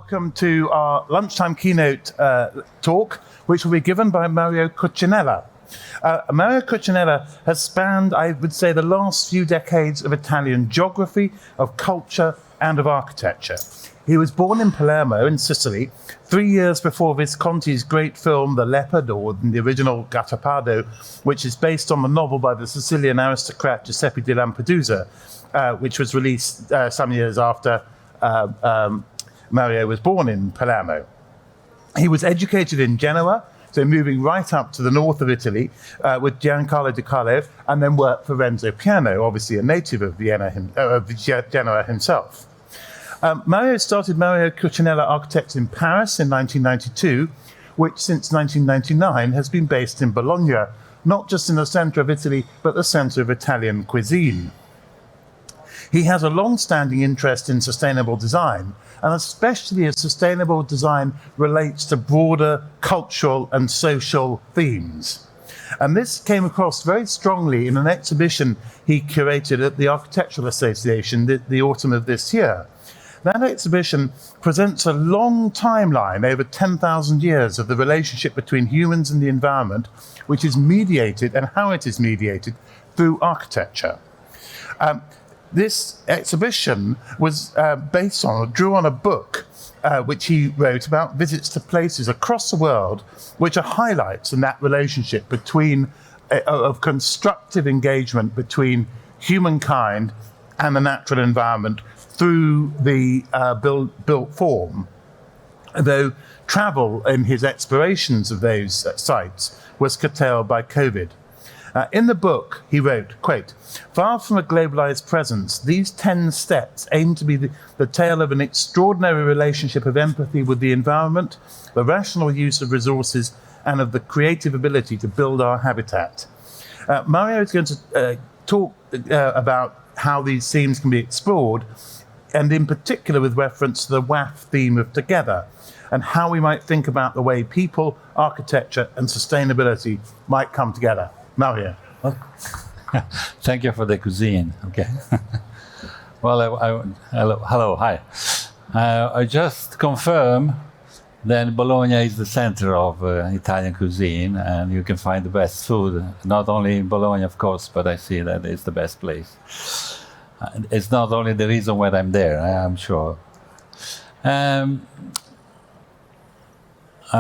welcome to our lunchtime keynote talk, which will be given by Mario Cucinella. Mario Cucinella has spanned, I would say, the last few decades of Italian geography, of culture, and of architecture. He was born in Palermo in Sicily, 3 years before Visconti's great film The Leopard, or the original Gattopardo, which is based on the novel by the Sicilian aristocrat Giuseppe di Lampedusa, which was released some years after Mario was born in Palermo. He was educated in Genoa, so moving right up to the north of Italy with Giancarlo di Carlo, and then worked for Renzo Piano, obviously a native of Genoa himself. Mario started Mario Cucinella Architects in Paris in 1992, which since 1999 has been based in Bologna, not just in the centre of Italy, but the centre of Italian cuisine. He has a long-standing interest in sustainable design, and especially as sustainable design relates to broader cultural and social themes. And this came across very strongly in an exhibition he curated at the Architectural Association the autumn of this year. That exhibition presents a long timeline over 10,000 years of the relationship between humans and the environment, which is mediated, and how it is mediated, through architecture. This exhibition was drew on a book which he wrote about visits to places across the world, which are highlights in that relationship of constructive engagement between humankind and the natural environment through the built form. Though travel in his explorations of those sites was curtailed by COVID. In the book, he wrote, quote, "Far from a globalized presence, these 10 steps aim to be the tale of an extraordinary relationship of empathy with the environment, the rational use of resources, and of the creative ability to build our habitat." Mario is going to talk about how these themes can be explored, and in particular with reference to the WAF theme of together, and how we might think about the way people, architecture, and sustainability might come together. Mario. Thank you for the cuisine. Okay. Well, hello, hi. I just confirm that Bologna is the center of Italian cuisine, and you can find the best food, not only in Bologna, of course, but I see that it's the best place. It's not only the reason why I'm there, I'm sure. I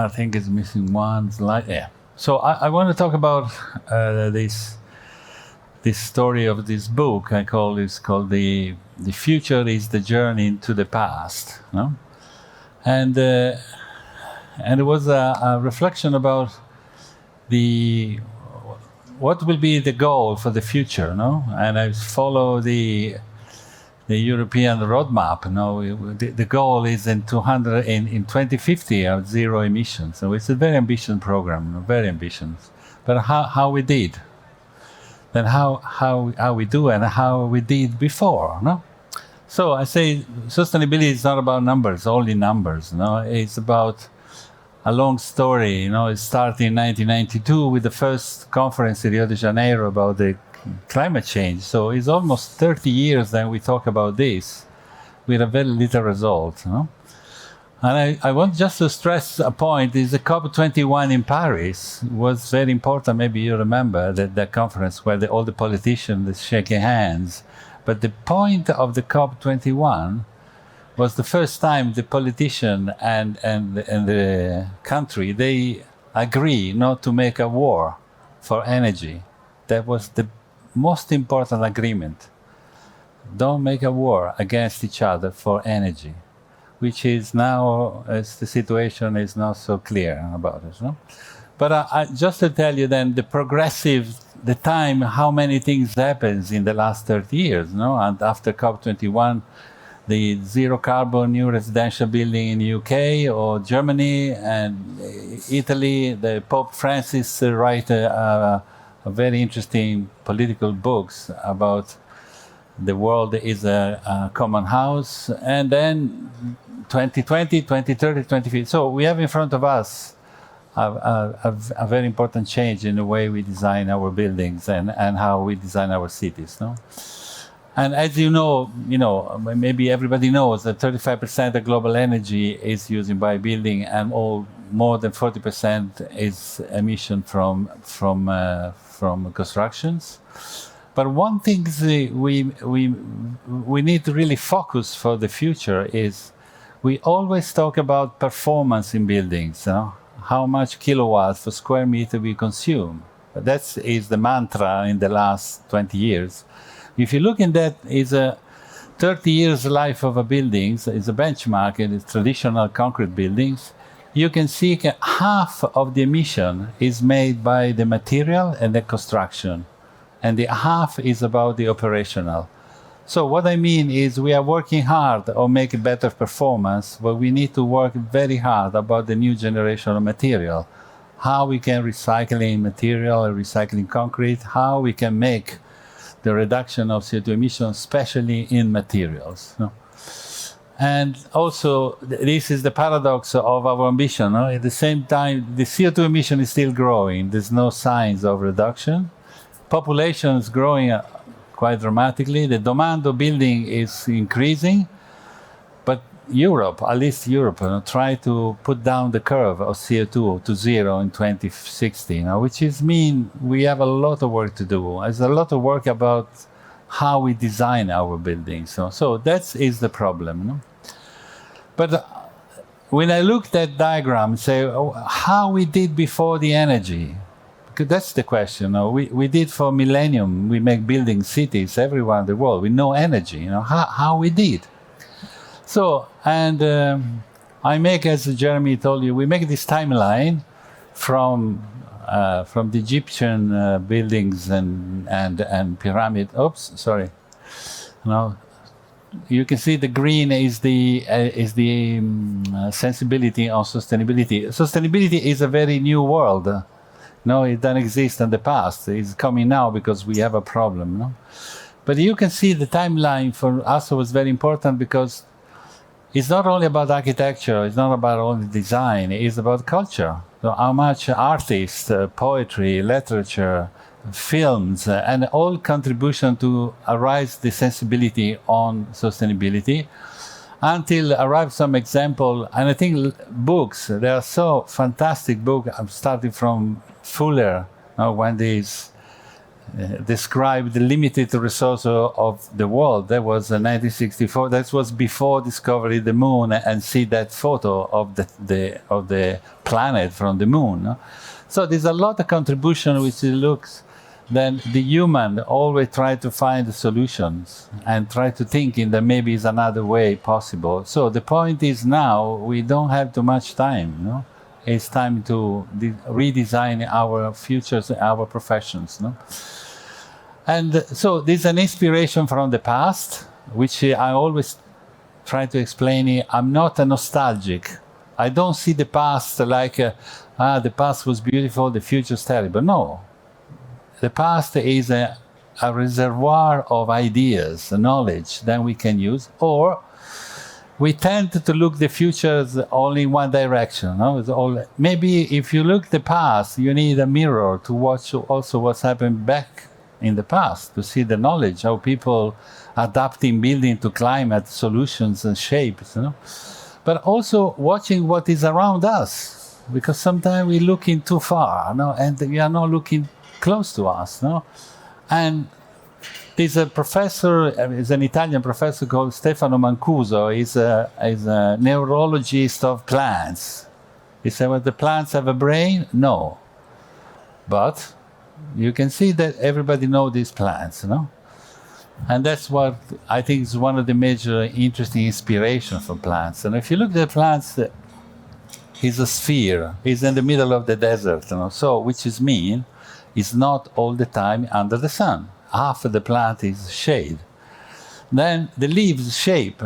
think it's missing one slide. Yeah. So I want to talk about this story of this book. It's called the Future is the Journey into the Past. No? And it was a reflection about what will be the goal for the future, no? And I follow the European roadmap. No, the goal is in 2050 of zero emissions. So it's a very ambitious program, very ambitious. But how we did, then how we do, and how we did before, no? So I say sustainability is not about numbers, only numbers. No, it's about a long story. You know, it started in 1992 with the first conference in Rio de Janeiro about the climate change. So it's almost 30 years that we talk about this with a very little result. No? And I want just to stress a point, is the COP21 in Paris was very important. Maybe you remember that conference where all the politicians are shaking hands. But the point of the COP21 was the first time the politician and the country, they agree not to make a war for energy. That was the most important agreement. Don't make a war against each other for energy, which is now, as the situation is not so clear about it. No? But just to tell you then, the time, how many things happens in the last 30 years, no? And after COP21, the zero carbon new residential building in the UK or Germany and Italy, the Pope Francis write a very interesting political books about the world is a common house, and then 2020, 2030, 2050. So we have in front of us a very important change in the way we design our buildings and how we design our cities. No? And as you know, maybe everybody knows that 35% of global energy is used by building, and more than 40% is emission from constructions. But one thing we need to really focus for the future is we always talk about performance in buildings, how much kilowatts per square meter we consume. That is the mantra in the last 20 years. If you look in that, is a 30 years life of a building, is a benchmark in traditional concrete buildings, you can see half of the emission is made by the material and the construction, and the half is about the operational. So what I mean is we are working hard on making better performance, but we need to work very hard about the new generation of material, how we can recycling material, recycling concrete, how we can make the reduction of CO2 emissions, especially in materials. And also, this is the paradox of our ambition. At the same time, the CO2 emission is still growing. There's no signs of reduction. Population is growing quite dramatically. The demand of building is increasing. But Europe, at least Europe, try to put down the curve of CO2 to zero in 2060, which is mean we have a lot of work to do. There's a lot of work about how we design our buildings. So that is the problem. But when I looked at diagram, say how we did before the energy, because that's the question. We did for millennium. We make building cities everywhere in the world with no energy. How we did. So, and I make, as Jeremy told you, we make this timeline from the Egyptian buildings and pyramid. Oops, sorry. Now, you can see the green is the sensibility on sustainability. Sustainability is a very new world. No, it doesn't exist in the past. It's coming now because we have a problem. But you can see the timeline for us was very important because it's not only about architecture, it's not about only design, it's about culture. So how much artists, poetry, literature, films, and all contribution to arise the sensibility on sustainability until arrive some example. And I think books, there are so fantastic books. I'm starting from Fuller, when these described the limited resource of the world. That was 1964. That was before discovering the moon and see that photo of the planet from the moon. So there's a lot of contribution which looks. Then the human always try to find the solutions and try to think in that maybe is another way possible. So the point is now we don't have too much time. It's time to redesign our futures, our professions. And so there's an inspiration from the past, which I always try to explain. I'm not a nostalgic. I don't see the past like, the past was beautiful, the future's terrible. No. The past is a reservoir of ideas, knowledge that we can use, or we tend to look the future only in one direction. Maybe if you look the past, you need a mirror to watch also what's happened back in the past, to see the knowledge, how people adapting building to climate solutions and shapes. But also watching what is around us, because sometimes we're looking too far, and we are not looking close to us. And there's a professor, is an Italian professor called Stefano Mancuso. He's a neurologist of plants. He said, well, the plants have a brain? No. But you can see that everybody knows these plants, And that's what I think is one of the major interesting inspirations for plants. And if you look at the plants, it's a sphere. It's in the middle of the desert, So, which is mean, it's not all the time under the sun. Half of the plant is shade. Then the leaves shape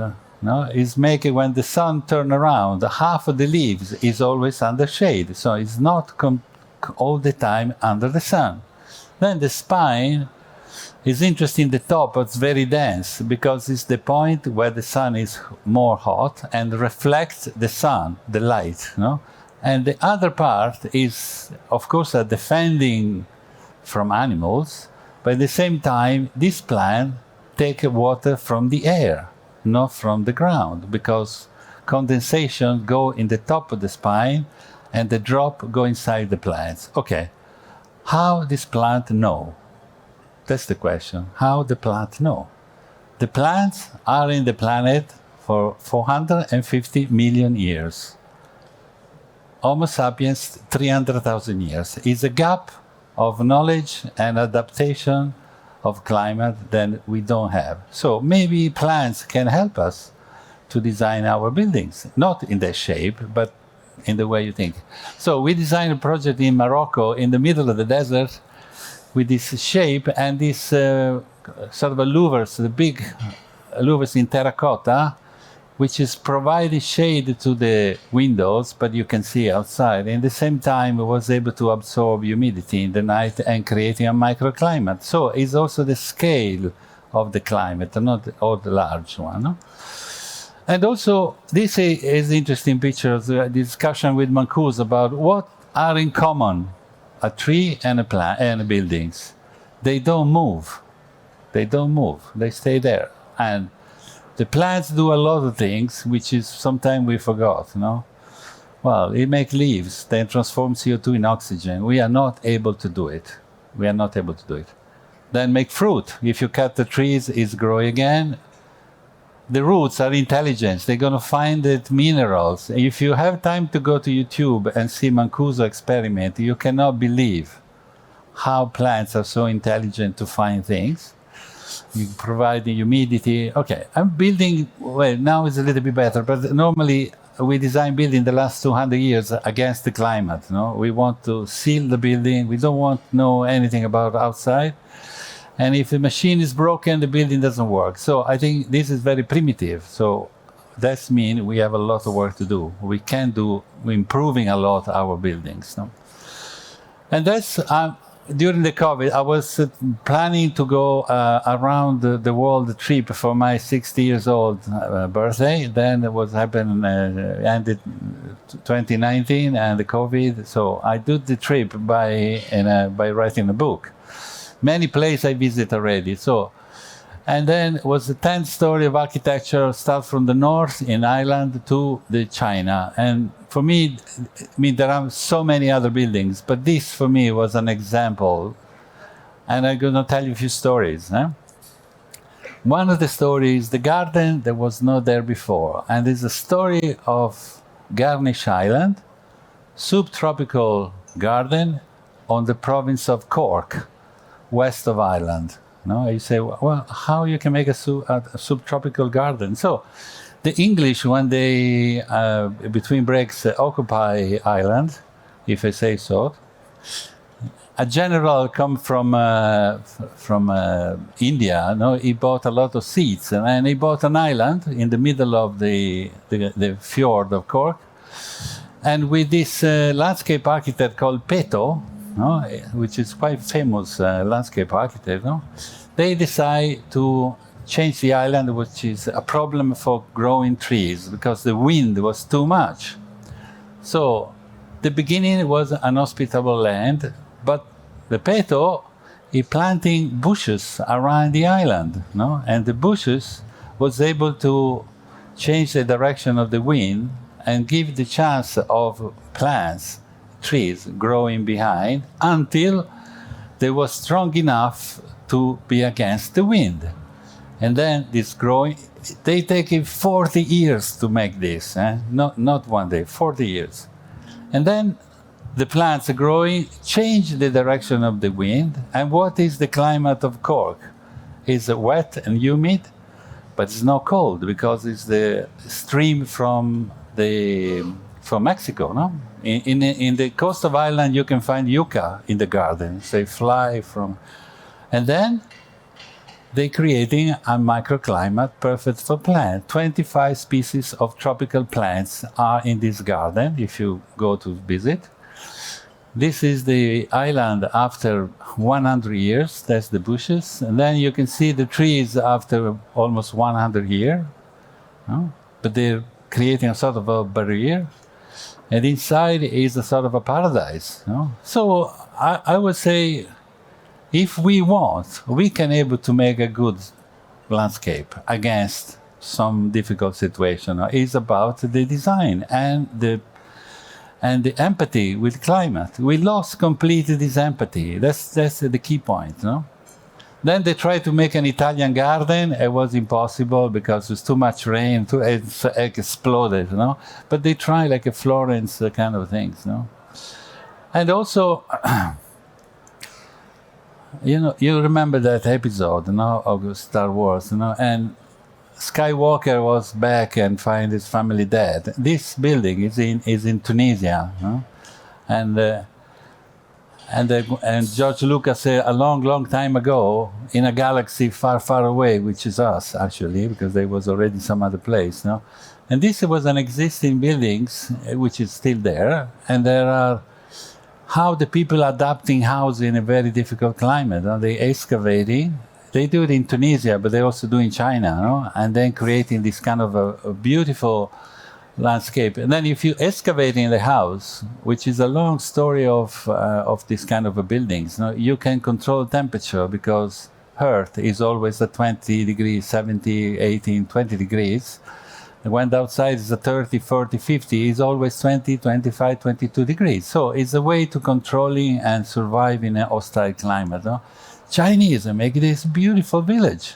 is making when the sun turns around, half of the leaves is always under shade. So it's not all the time under the sun. Then the spine is interesting, the top, it's very dense because it's the point where the sun is more hot and reflects the sun, the light. And the other part is, of course, a defending from animals, but at the same time, this plant take water from the air, not from the ground, because condensation go in the top of the spine and the drop go inside the plants. Okay, how this plant know? That's the question. How the plant know? The plants are in the planet for 450 million years. Homo sapiens, 300,000 years. Is a gap of knowledge and adaptation of climate that we don't have. So maybe plants can help us to design our buildings, not in their shape, but in the way you think. So we designed a project in Morocco in the middle of the desert with this shape and this sort of a louvers, the big louvers in terracotta, which is providing shade to the windows, but you can see outside. And at the same time, it was able to absorb humidity in the night and creating a microclimate. So it's also the scale of the climate, not all the large one. No? And also, this is interesting pictures, discussion with Mancuso about what are in common a tree and a plant and buildings. They don't move. They don't move. They stay there. And the plants do a lot of things, which is sometimes we forgot, no? Well, it makes leaves, then transform CO2 in oxygen. We are not able to do it. We are not able to do it. Then make fruit. If you cut the trees, it's growing again. The roots are intelligent. They're going to find it minerals. If you have time to go to YouTube and see Mancuso experiment, you cannot believe how plants are so intelligent to find things. You provide the humidity. Okay, I'm building, well, now it's a little bit better, but normally we design building the last 200 years against the climate. No? We want to seal the building. We don't want to know anything about outside. And if the machine is broken, the building doesn't work. So I think this is very primitive. So that means we have a lot of work to do. We can do, we're improving a lot our buildings. No? And that's, during the COVID, I was planning to go around the world trip for my 60 years old birthday. Then it was happened, ended 2019 and the COVID. So I did the trip by writing a book. Many places I visit already. So, and then it was the 10th story of architecture, start from the north in Ireland to the China. And for me, I mean, there are so many other buildings, but this for me was an example. And I'm going to tell you a few stories. One of the stories, the garden that was not there before. And it's a story of Garnish Island, subtropical garden on the province of Cork, west of Ireland. No, you say, well, how you can make a subtropical garden? So, the English, when they between breaks occupy Ireland, if I say so, a general come from India. No, he bought a lot of seeds, and he bought an island in the middle of the fjord of Cork, and with this landscape architect called Peto. No, which is quite famous landscape architect, no? They decide to change the island, which is a problem for growing trees because the wind was too much. So the beginning was an hospitable land, but the Peto, he planting bushes around the island, no? And the bushes was able to change the direction of the wind and give the chance of plants, trees growing behind until they were strong enough to be against the wind. And then this growing, they take 40 years to make this, not one day, 40 years. And then the plants are growing, change the direction of the wind. And what is the climate of Cork? It's wet and humid, but it's not cold because it's the stream from Mexico, no? In the coast of Ireland, you can find yucca in the garden. They fly from, and then they're creating a microclimate perfect for plants. 25 species of tropical plants are in this garden. If you go to visit, this is the island after 100 years. That's the bushes, and then you can see the trees after almost 100 years. No? But they're creating a sort of a barrier. And inside is a sort of a paradise. No? So I would say, if we want, we can able to make a good landscape against some difficult situation. It's about the design and the empathy with climate. We lost completely this empathy. That's the key point, no? Then they tried to make an Italian garden. It was impossible because it was too much rain. It exploded, you know. But they tried like a Florence kind of things, no. And also, you remember that episode, you know, of Star Wars, you know, and Skywalker was back and find his family dead. This building is in Tunisia, you know? And George Lucas said a long time ago, in a galaxy far away, which is us actually, because there was already some other place, no? And this was an existing buildings which is still there, and there are how the people adapting house in a very difficult climate. No? They excavating. They do it in Tunisia, but they also do in China, no? And then creating this kind of a beautiful landscape. And then if you excavate in the house, which is a long story of this kind of buildings, no? You can control temperature because Earth is always at 20 degrees, 70, 18, 20 degrees. And when the outside is at 30, 40, 50, it's always 20, 25, 22 degrees. So it's a way to controlling and survive in a hostile climate, no? Chinese make this beautiful village.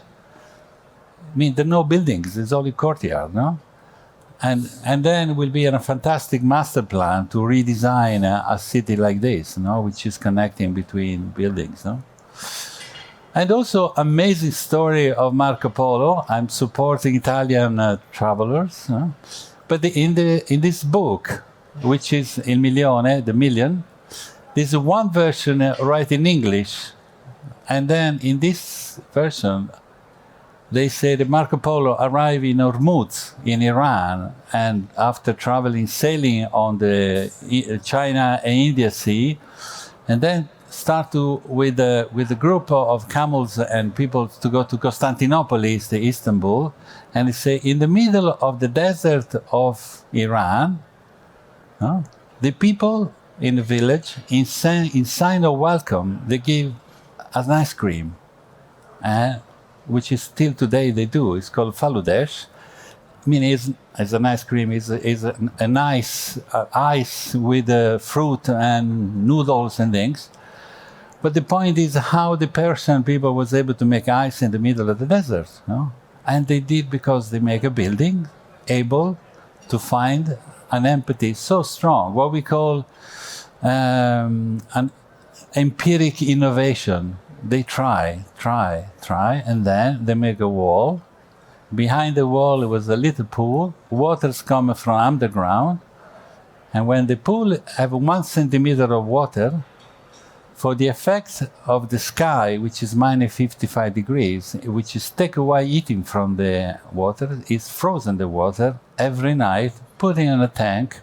I mean, there are no buildings, it's only courtyard, no? And then will be a fantastic master plan to redesign a city like this, no? Which is connecting between buildings, no? And also amazing story of Marco Polo. I'm supporting Italian travelers, no? But in this book, which is Il Milione, the million, there's one version right in English. And then in this version, they say that Marco Polo arrived in Hormuz in Iran, and after sailing on the China and India Sea, and then start with a group of camels and people to go to Constantinople, the Istanbul, and they say in the middle of the desert of Iran, the people in the village, in sign of welcome, they give an ice cream, which is still today they do. It's called faludesh. I mean, it's an ice cream. Is a nice ice with fruit and noodles and things. But the point is how the Persian people was able to make ice in the middle of the desert, no? And they did because they make a building able to find an empathy so strong, what we call an empiric innovation. They try, and then they make a wall. Behind the wall, there was a little pool. Water's coming from underground. And when the pool have 1 centimeter of water, for the effects of the sky, which is minus 55 degrees, which is take away heating from the water, is frozen the water every night, putting in a tank.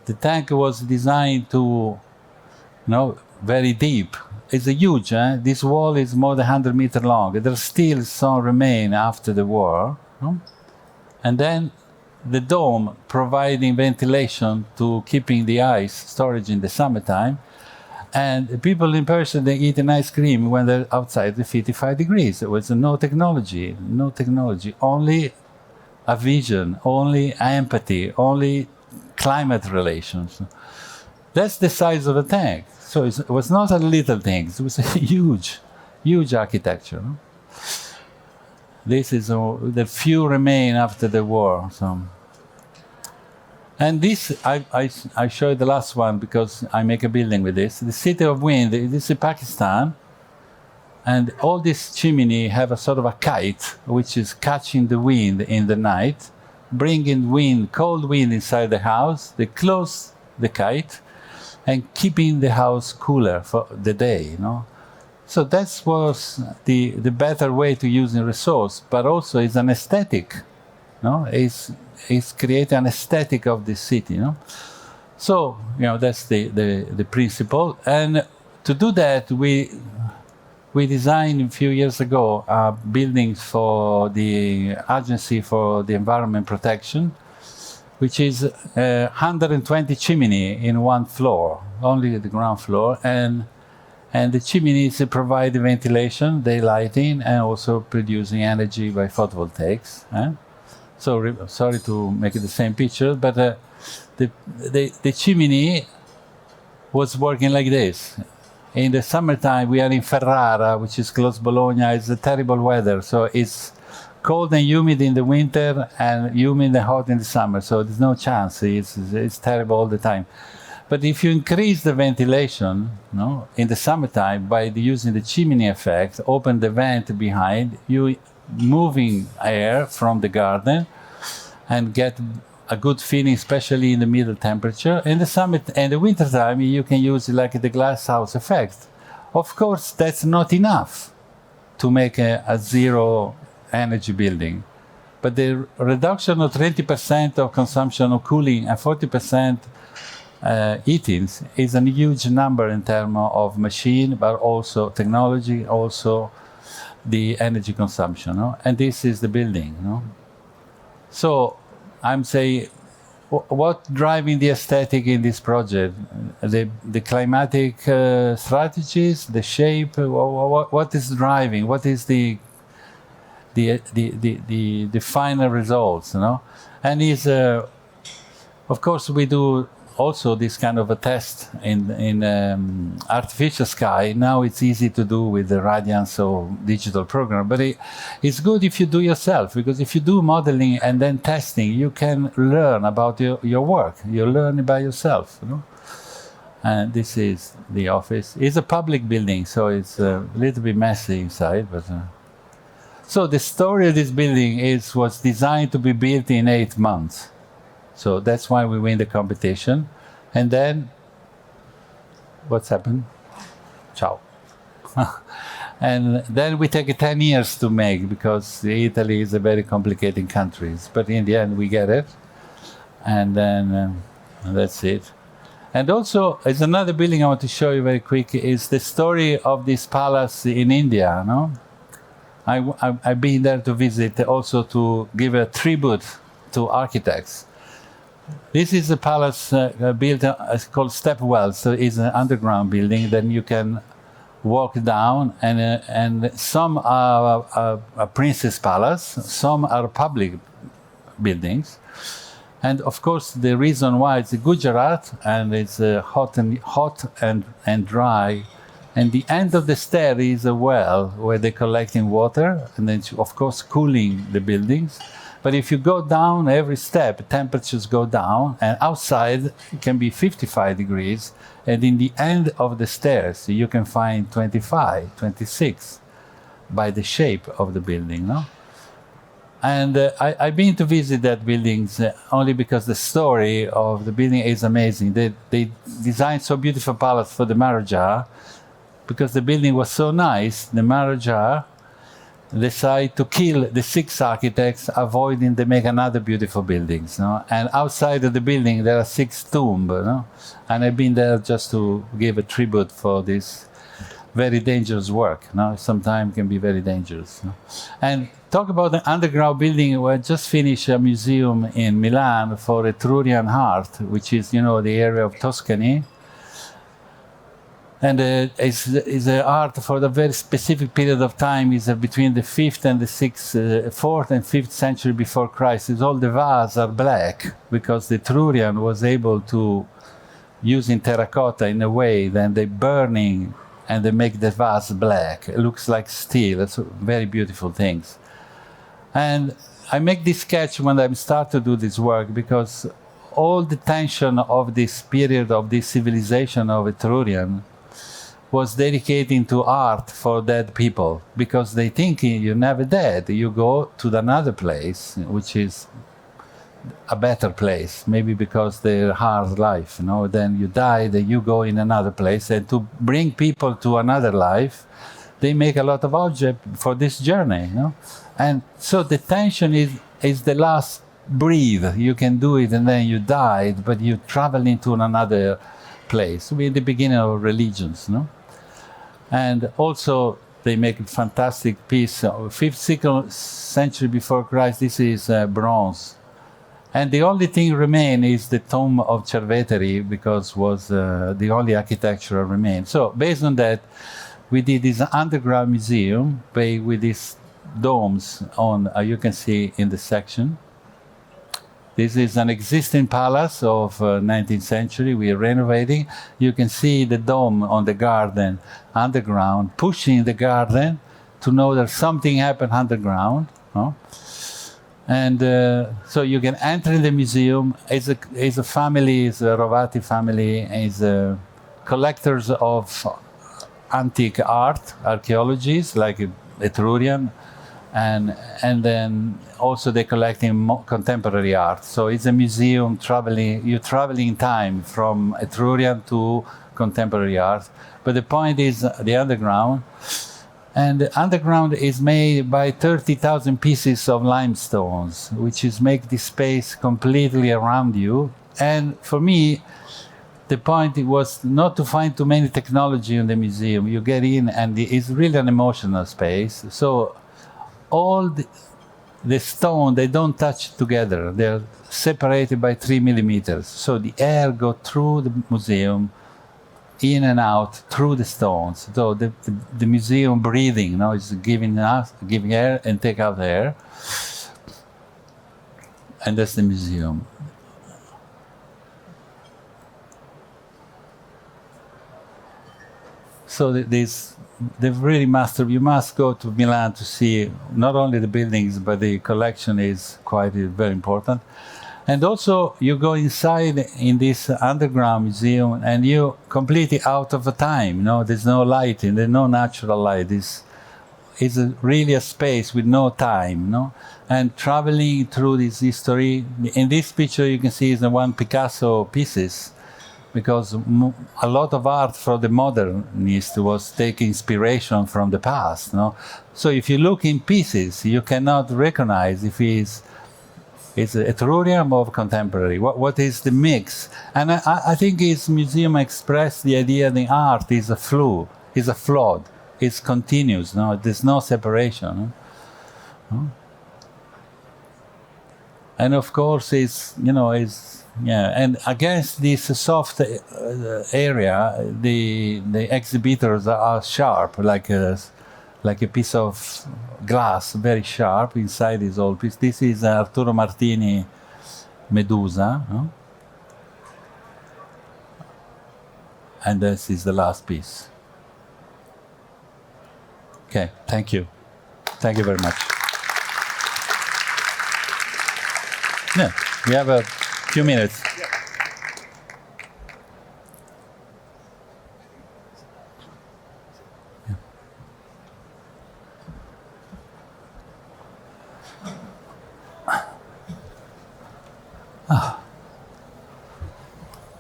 The tank was designed to, very deep. It's a huge, this wall is more than 100 meters long. There's still some remain after the war. And then the dome providing ventilation to keeping the ice storage in the summertime. And the people in Persia, they eat an ice cream when they're outside the 55 degrees. There was no technology, only a vision, only empathy, only climate relations. That's the size of a tank. So it was not a little thing, it was a huge architecture. This is the few remain after the war. So. And this, I show you the last one because I make a building with this. The City of Wind, this is Pakistan. And all this chimney have a sort of a kite, which is catching the wind in the night, bringing wind, cold wind inside the house. They close the kite and keeping the house cooler for the day, So that was the better way to use the resource, but also it's an aesthetic, It's create an aesthetic of the city, So, that's the principle. And to do that, we designed a few years ago buildings for the Agency for the Environment Protection, which is 120 chimney in one floor, only the ground floor. And And the chimneys provide the ventilation, daylighting, and also producing energy by photovoltaics. So sorry to make it the same picture, but the chimney was working like this. In the summertime, we are in Ferrara, which is close to Bologna. It's a terrible weather, so it's cold and humid in the winter and humid and hot in the summer. So there's no chance. It's terrible all the time. But if you increase the ventilation, in the summertime by using the chimney effect, open the vent behind, you moving air from the garden and get a good feeling, especially in the middle temperature. In the summer and the winter time, you can use it like the glass house effect. Of course, that's not enough to make a zero energy building. But the reduction of 20% of consumption of cooling and 40% heatings is a huge number in terms of machine, but also technology, also the energy consumption. And this is the building. So I'm saying, what driving the aesthetic in this project? The climatic strategies, the shape. What is driving? What is the final results? And is of course we do also this kind of a test in artificial sky. Now it's easy to do with the Radiance or digital program, but it's good if you do yourself, because if you do modeling and then testing, you can learn about your work. You learn by yourself. And this is the office. It's a public building, so it's a little bit messy inside. But so the story of this building was designed to be built in 8 months. So that's why we win the competition. And then, what's happened? Ciao. And then we take 10 years to make, because Italy is a very complicated country. But in the end, we get it. And then that's it. And also, there's another building I want to show you very quick. Is the story of this palace in India. I've been there to visit, also to give a tribute to architects. This is a palace built called Stepwell, so it's an underground building. Then you can walk down, and some are a princess palace, some are public buildings. And of course, the reason why it's Gujarat and it's hot and dry. And the end of the stair is a well where they're collecting water, and then of course cooling the buildings. But if you go down every step, temperatures go down, and outside it can be 55 degrees. And in the end of the stairs, you can find 25, 26 by the shape of the building. And I've been to visit that buildings only because the story of the building is amazing. They designed so beautiful palace for the Maharaja, because the building was so nice. The Maharaja decide to kill the 6 architects, avoiding they make another beautiful buildings. And outside of the building there are 6 tombs. And I've been there just to give a tribute for this very dangerous work. Sometimes can be very dangerous. And talk about the underground building. We just finished a museum in Milan for Etrurian art, which is the area of Tuscany. And is art for a very specific period of time. Is between the 5th and the 4th and 5th century before Christ. All the vases are black, because the Etrurian was able to using terracotta in a way, then they burning and they make the vase black. It looks like steel. It's very beautiful things. And I make this sketch when I start to do this work, because all the tension of this period of this civilization of Etrurian was dedicating to art for dead people, because they think you're never dead. You go to another place, which is a better place, maybe because they're hard life. Then you die, then you go in another place, and to bring people to another life, they make a lot of objects for this journey. And so the tension is the last breathe. You can do it, and then you died, but you travel into another place. We're the beginning of religions. And also they make a fantastic piece. 5th century before Christ, this is bronze. And the only thing remain is the tomb of Cerveteri, because was the only architecture remained. So based on that, we did this underground museum with these domes on, you can see in the section. This is an existing palace of 19th century. We are renovating. You can see the dome on the garden underground, pushing the garden to know that something happened underground. No? And so you can enter in the museum. It's a family, it's a Rovati family, is collectors of antique art, archaeologies like Etrurian, and then also they're collecting contemporary art. So it's a museum traveling. You're traveling in time from Etrurian to contemporary art. But the point is the underground. And the underground is made by 30,000 pieces of limestones, which is make this space completely around you. And for me, the point was not to find too many technology in the museum. You get in and it's really an emotional space. So all the stone, they don't touch together. They're separated by 3 millimeters. So the air goes through the museum, in and out through the stones. So the museum breathing, is giving air and take out air. And that's the museum. So they've really mastered. You must go to Milan to see not only the buildings, but the collection is quite very important. And also, you go inside in this underground museum, and you're completely out of the time. There's no lighting, there's no natural light. It's really a space with no time. And traveling through this history. In this picture, you can see is the one Picasso pieces, because a lot of art from the modernist was taking inspiration from the past. So if you look in pieces, you cannot recognize if it's Etrurian or contemporary. What is the mix? And I think his museum expressed the idea that art is a flow, is a flood, it's continuous. There's no separation. And of course, and against this soft area, the exhibitors are sharp, like a piece of glass, very sharp. Inside is all piece. This is Arturo Martini Medusa. And this is the last piece. Okay, thank you. Thank you very much. Yeah, we have a few minutes.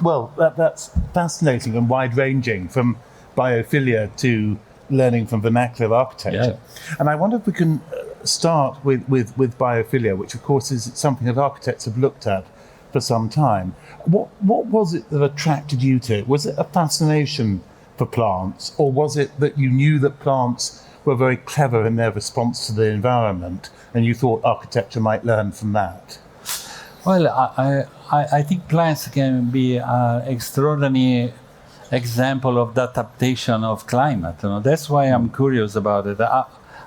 Well, that's fascinating and wide-ranging, from biophilia to learning from vernacular architecture. Yeah. And I wonder if we can start with biophilia, which of course is something that architects have looked at for some time. What was it that attracted you to it? Was it a fascination for plants, or was it that you knew that plants were very clever in their response to the environment, and you thought architecture might learn from that? Well, I think plants can be an extraordinary example of the adaptation of climate. That's why I'm curious about it.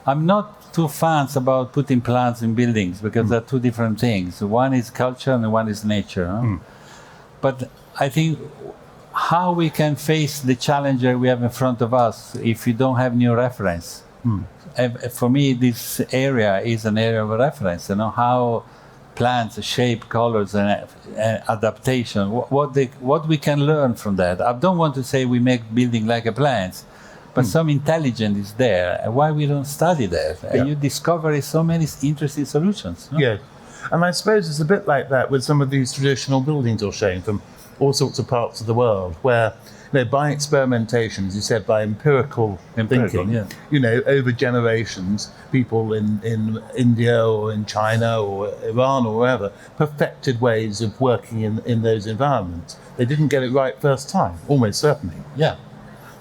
I'm not too fans about putting plants in buildings, because they're two different things. One is culture and one is nature. But I think how we can face the challenge we have in front of us if we don't have new reference. For me, this area is an area of reference. How plants, shape, colors, and adaptation. What we can learn from that. I don't want to say we make building like a plant, but some intelligence is there. Why we don't study that? Yeah. And you discover so many interesting solutions. Yeah, and I suppose it's a bit like that with some of these traditional buildings you're showing from all sorts of parts of the world, where by experimentation, as you said, by empirical thinking, yeah. Over generations, people in India or in China or Iran or wherever perfected ways of working in those environments. They didn't get it right first time, almost certainly. Yeah.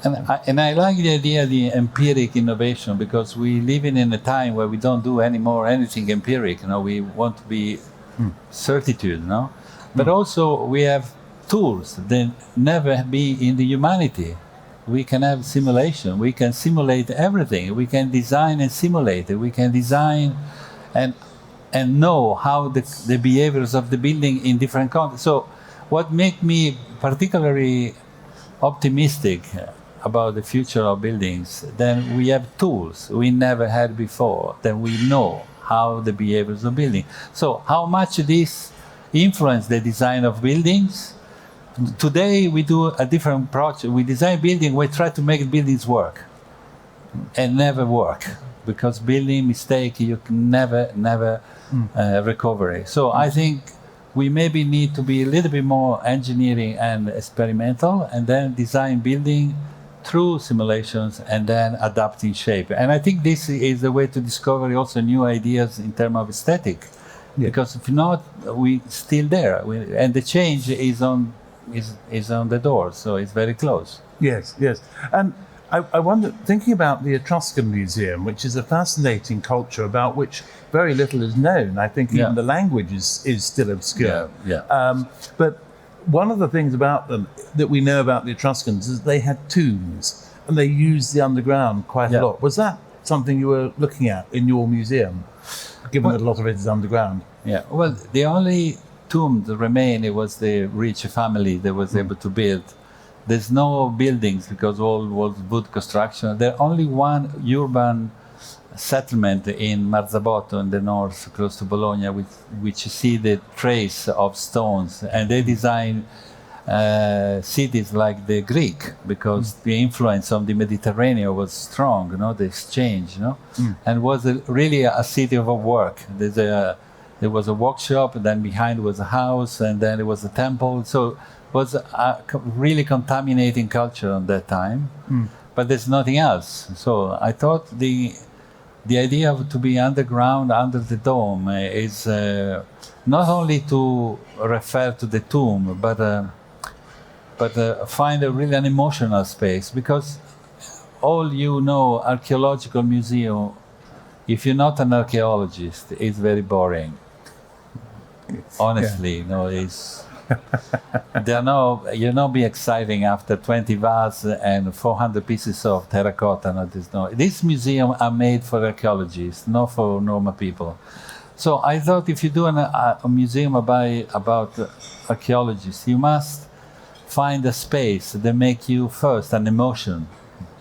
And I like the idea of the empiric innovation, because we live in a time where we don't do anymore anything empiric. We want to be certitude, no? But also we have tools that never be in the humanity. We can have simulation. We can simulate everything. We can design and simulate it. We can design and know how the behaviors of the building in different contexts. So what makes me particularly optimistic about the future of buildings, then we have tools we never had before, that we know how the behaviors of building. So how much this influence the design of buildings? Today we do a different project. We design building, we try to make buildings work and never work, because building mistake you can never recover it. So I think we maybe need to be a little bit more engineering and experimental, and then design building through simulations and then adapting shape. And I think this is the way to discover also new ideas in terms of aesthetic. Yeah. Because if not, we still there. And the change is on the door, so it's very close. Yes, yes. And I wonder, thinking about the Etruscan Museum, which is a fascinating culture about which very little is known. I think even the language is still obscure. But one of the things about them that we know about the Etruscans is they had tombs and they used the underground quite a lot. Was that something you were looking at in your museum, given that a lot of it is underground? Yeah, well, the only tomb that remained, it was the rich family that was able to build. There's no buildings because all was wood construction. There's only one urban settlement in Marzabotto in the north, close to Bologna, which you see the trace of stones. And they design cities like the Greek, because the influence of the Mediterranean was strong, the exchange, and was really a city of work. There was a workshop, and then behind was a house, and then there was a temple. So was a really contaminating culture at that time, but there's nothing else. So I thought the idea of to be underground, under the dome, is not only to refer to the tomb, but find really an emotional space, because all archaeological museum, if you're not an archaeologist, it's very boring. Honestly, it's you'll not be exciting after 20 vases and 400 pieces of terracotta. These museums are made for archaeologists, not for normal people. So I thought if you do a museum about archaeologists, you must find a space that make you first an emotion,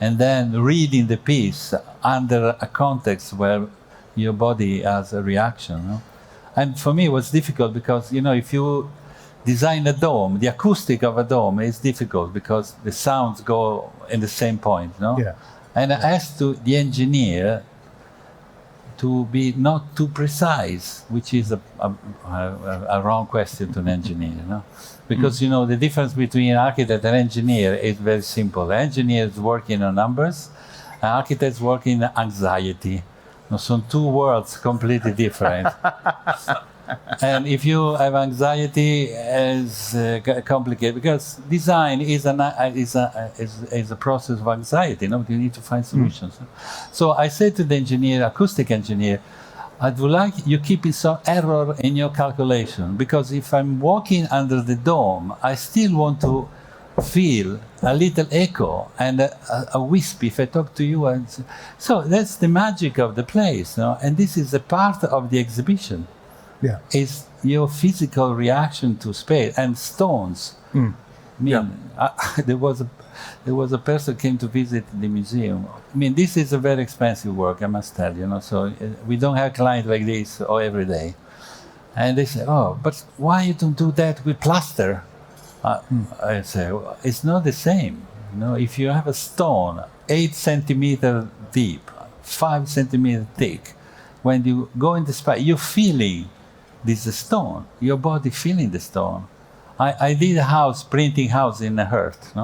and then reading the piece under a context where your body has a reaction. And for me it was difficult because, if you design a dome, the acoustic of a dome is difficult because the sounds go in the same point, And I asked the engineer to be not too precise, which is a wrong question to an engineer, Because, the difference between architect and engineer is very simple. The engineer is working on numbers, and architects working on anxiety. So two worlds completely different. And if you have anxiety, it's complicated, because design is a process of anxiety. You need to find solutions. So I said to the engineer, acoustic engineer, I would like you keeping some error in your calculation, because if I'm walking under the dome, I still want to feel a little echo and a whisper if I talk to you. And so that's the magic of the place, and this is a part of the exhibition. Is your physical reaction to space and stones. There was a person came to visit the museum. This is a very expensive work, I must tell you. So we don't have clients like this every day. And they say, but why you don't do that with plaster? I say, it's not the same. If you have a stone 8 centimeters deep, 5 centimeters thick, when you go in the space, you're feeling this stone. Your body feeling the stone. I did a printing house in a earth.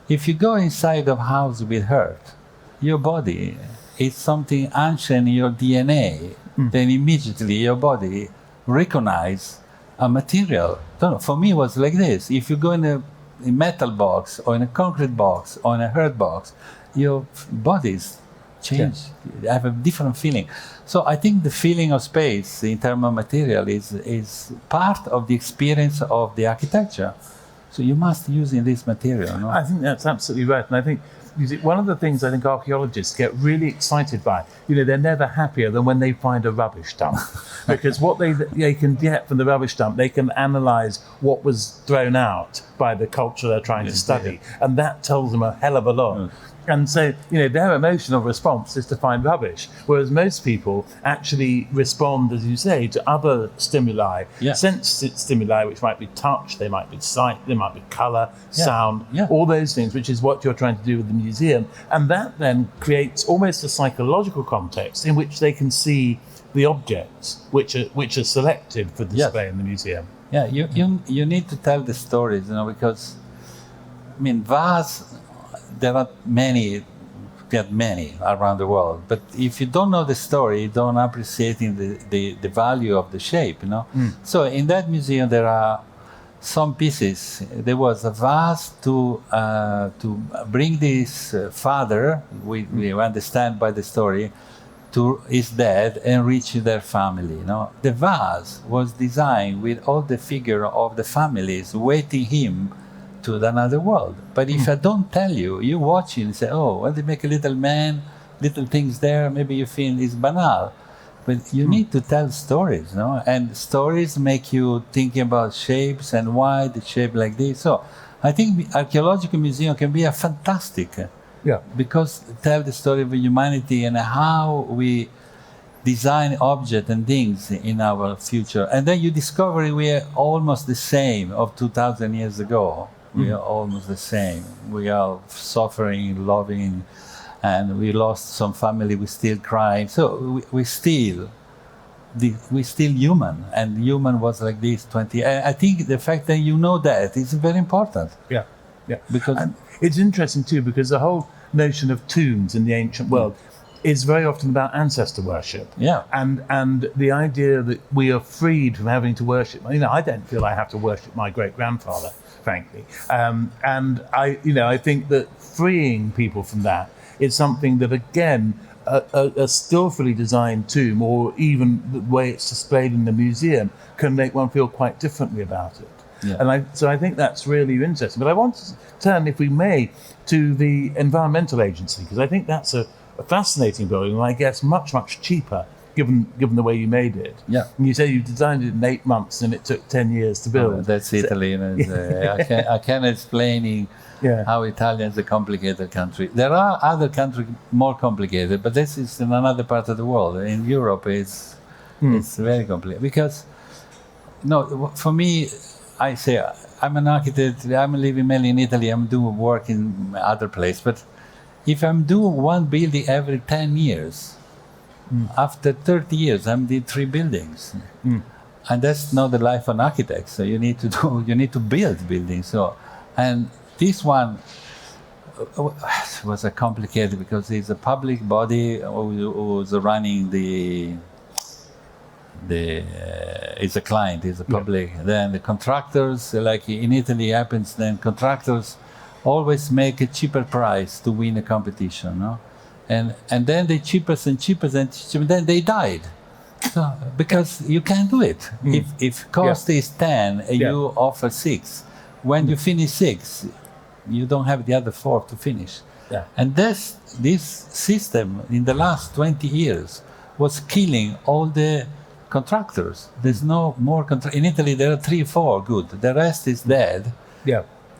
If you go inside of house with earth, your body is something ancient in your DNA. Then immediately your body recognize a material. For me, it was like this. If you go in a metal box or in a concrete box or in a earth box, your body change. I have a different feeling. So I think the feeling of space in terms of material is part of the experience of the architecture. So you must use in this material. No? I think that's absolutely right. And I think one of the things I think archaeologists get really excited by, they're never happier than when they find a rubbish dump. Because what they can get from the rubbish dump, they can analyze what was thrown out by the culture they're trying to study. And that tells them a hell of a lot. And so, their emotional response is to find rubbish, whereas most people actually respond, as you say, to other stimuli, sense stimuli, which might be touch, they might be sight, they might be color, sound, all those things, which is what you're trying to do with the museum. And that then creates almost a psychological context in which they can see the objects which are selected for display in the museum. Yeah, you need to tell the stories, because, vase. There are many around the world, but if you don't know the story, you don't appreciate the value of the shape, So in that museum there are some pieces. There was a vase to bring this father, we understand by the story, to his dad and reach their family. The vase was designed with all the figure of the families waiting him to another world. But if I don't tell you, you watch it and say, oh, well, they make a little man, little things there, maybe you feel it's banal. But you need to tell stories, and stories make you thinking about shapes and why the shape like this. So I think archaeological museum can be a fantastic, because tell the story of humanity and how we design objects and things in our future. And then you discover we are almost the same of 2,000 years ago. We are almost the same. We are suffering, loving, and we lost some family. We still cry. So we still human, and human was like this 20. I think the fact that you know that is very important. Yeah. Because and it's interesting too, because the whole notion of tombs in the ancient world is very often about ancestor worship. Yeah. And the idea that we are freed from having to worship. I don't feel I have to worship my great grandfather, frankly. And I think that freeing people from that is something that, again, a skillfully designed tomb, or even the way it's displayed in the museum, can make one feel quite differently about it. Yeah. And so I think that's really interesting. But I want to turn, if we may, to the environmental agency, because I think that's a fascinating building, and I guess much, much cheaper, given the way you made it. Yeah. And you say you designed it in 8 months and it took 10 years to build. That's Italy. I can explain how Italian is a complicated country. There are other countries more complicated, but this is in another part of the world. In Europe, it's very complicated. Because, for me, I say, I'm an architect, I'm living mainly in Italy, I'm doing work in other places, but if I'm doing one building every 10 years, after 30 years, I'm doing 3 buildings. And that's not the life of an architect. So you need to build buildings. So, and this one was a complicated, because it's a public body who was running it's a client, it's a public. Then the contractors, like in Italy happens, then contractors always make a cheaper price to win a competition, and then they cheapest and then they died. So, because you can't do it. If cost is 10 and you offer 6, when you finish 6, you don't have the other 4 to finish. And this system in the last 20 years was killing all the contractors. There's no more in Italy there are 3, 4 good. The rest is dead.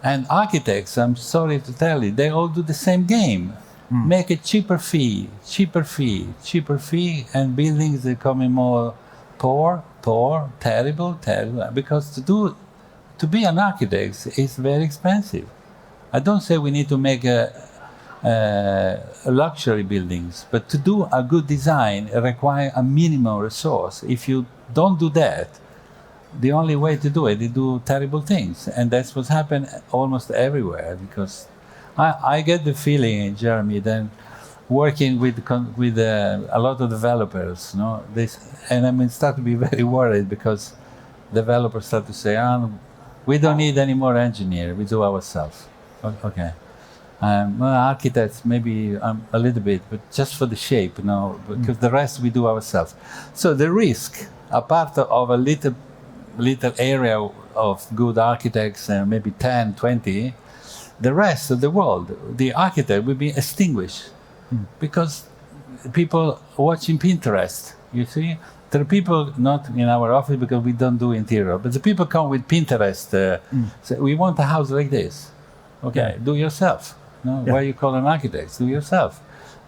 And architects, I'm sorry to tell you, they all do the same game. Make a cheaper fee, and buildings are becoming more poor, terrible. Because to be an architect is very expensive. I don't say we need to make a luxury buildings, but to do a good design requires a minimum resource. If you don't do that, the only way to do it is do terrible things, and that's what's happened almost everywhere. Because I get the feeling, Jeremy, that working with a lot of developers, and I start to be very worried, because developers start to say, we don't need any more engineers, we do ourselves. Okay. Architects, maybe a little bit, but just for the shape, because the rest we do ourselves. So the risk, apart of a little area of good architects, maybe 10, 20, the rest of the world, the architect will be extinguished because people watching Pinterest, you see? There are people not in our office because we don't do interior, but the people come with Pinterest. Say, we want a house like this. Okay, do yourself. Why you call an architect? Do yourself.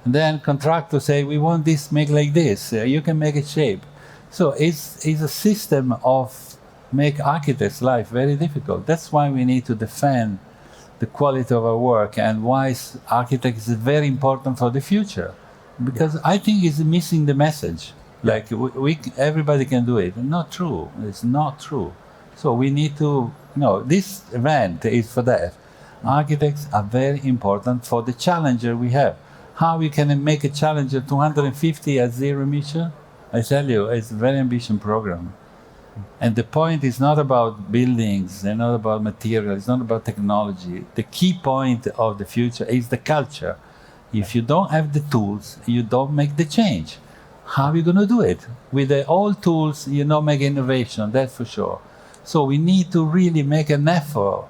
And then contractors say, we want this make like this. You can make it shape. So it's a system of make architects' life very difficult. That's why we need to defend the quality of our work and why architects is very important for the future. Because I think it's missing the message. Like everybody can do it. Not true. It's not true. So we need to, this event is for that. Architects are very important for the challenger we have. How we can make a challenger 250 at zero emission? I tell you, it's a very ambitious program. And the point is not about buildings, and not about material, it's not about technology. The key point of the future is the culture. If you don't have the tools, you don't make the change. How are you going to do it? With the old tools, you don't make innovation, that's for sure. So we need to really make an effort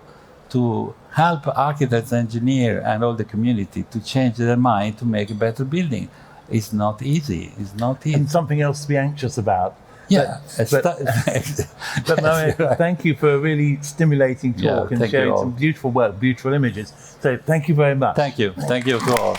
to help architects, engineers, and all the community to change their mind to make a better building. It's not easy. It's not easy. And something else to be anxious about. Yeah. But no, thank you for a really stimulating talk and sharing some beautiful work, beautiful images. So thank you very much. Thank you. Thank you to all.